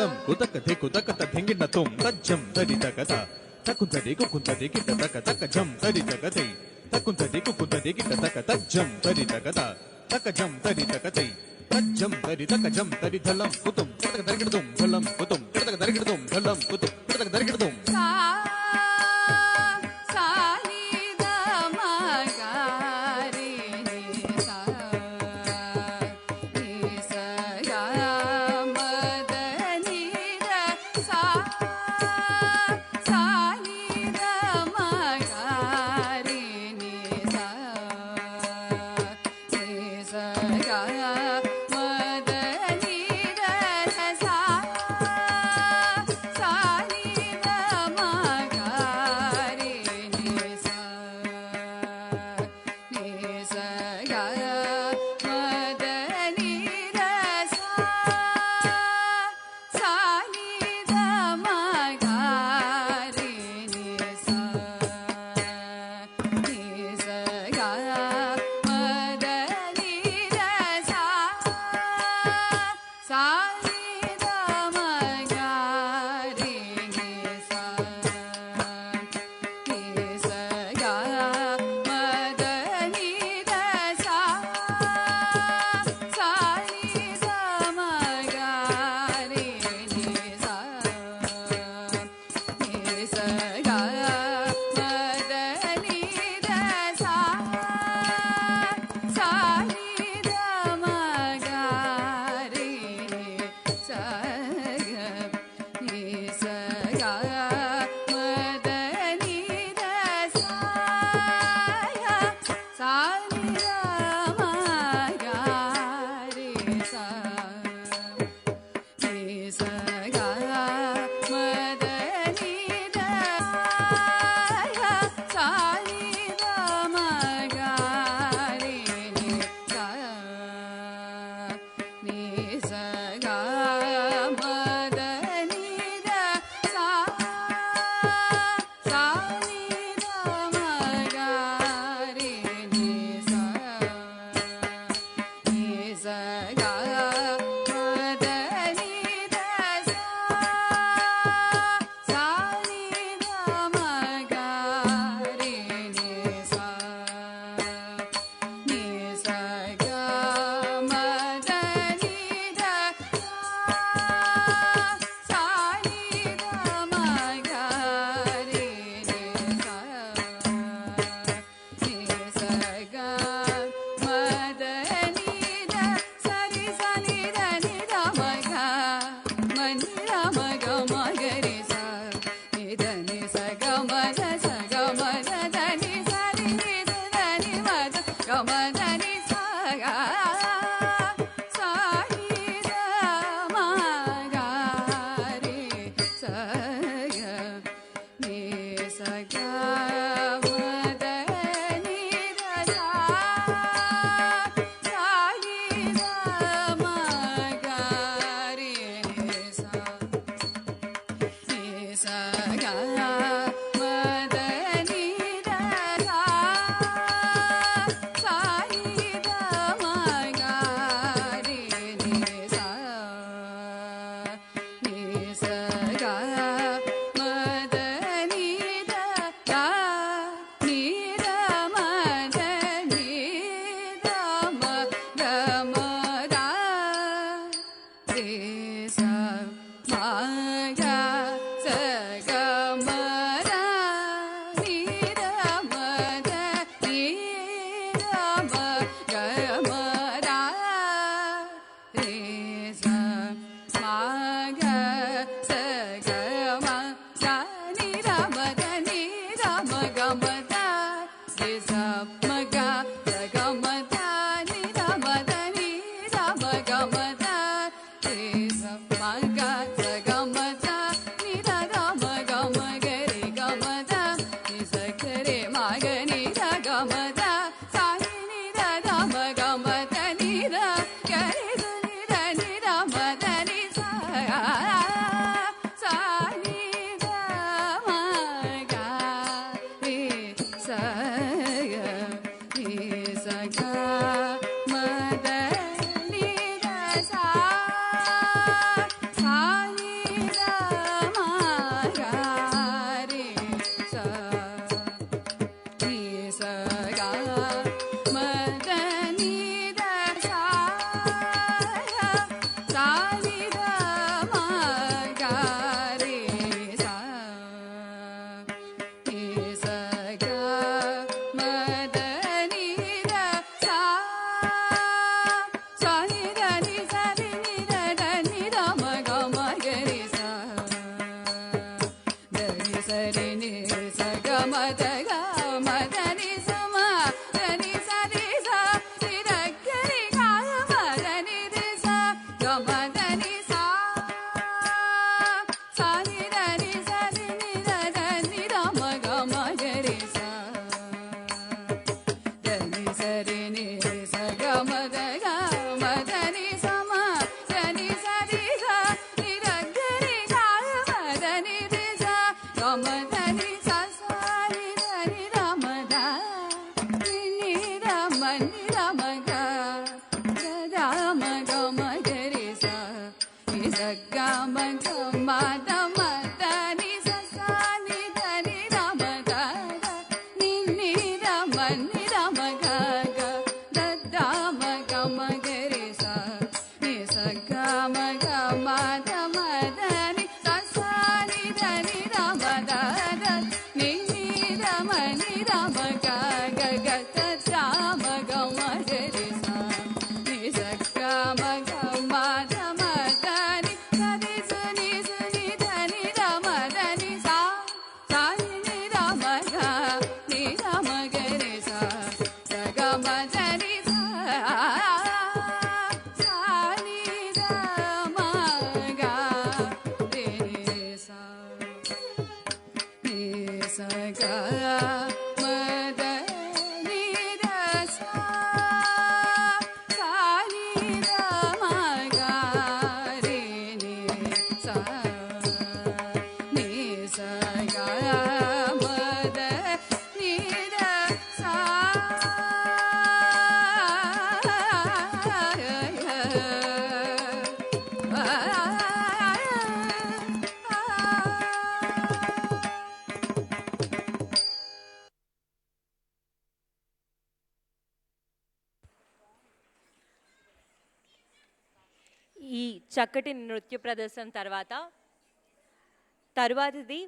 தலம் குதக்கதை குதக்கத தெங்கின தும் தஜ்ஜம் தரி தகத தக்குந்தடி குக்குந்தடி கிட்ட தக்க தக்க ஜம் தரி தகதை தக்குந்தடி குக்குந்தடி கிட்ட தக்க தஜ்ஜம் தரி தகத தக்க ஜம் தரி தகதை தஜ்ஜம் தரி தக்க ஜம் தரி தலம் குதும் கிடதக தரிகிடதும் தலம் குதும் கிடதக தரிகிடதும் தலம் குதும் கிடதக தரிகிடதும் దని సని దని రమ ద ని రమ ని రమ గ రమ గ మ గరి స ని స గ మ గ మ ద మ ద ని స ని దని రమ ద ని రమ ని రమ గ గ ద ద మ గ మ గరి స ని స గ మ గ మ ద మ ద ని స ని దని రమ ద ద ని రమ ని రమ గ గ గ ద ద మ గ మ గరి స ని స గ మ గ మ ద మ ద ని స ని స ని స ని ద ని రమ ద ని స ని రమ గ ని రమ గరి స ద గ మ ద ని స ని రమ గ రి స ని స గ మ ద ని ర స ని రమ గ రి ని స ని స గ మ ద ని ర స ఈ చక్కటి నృత్య ప్రదర్శన తర్వాతది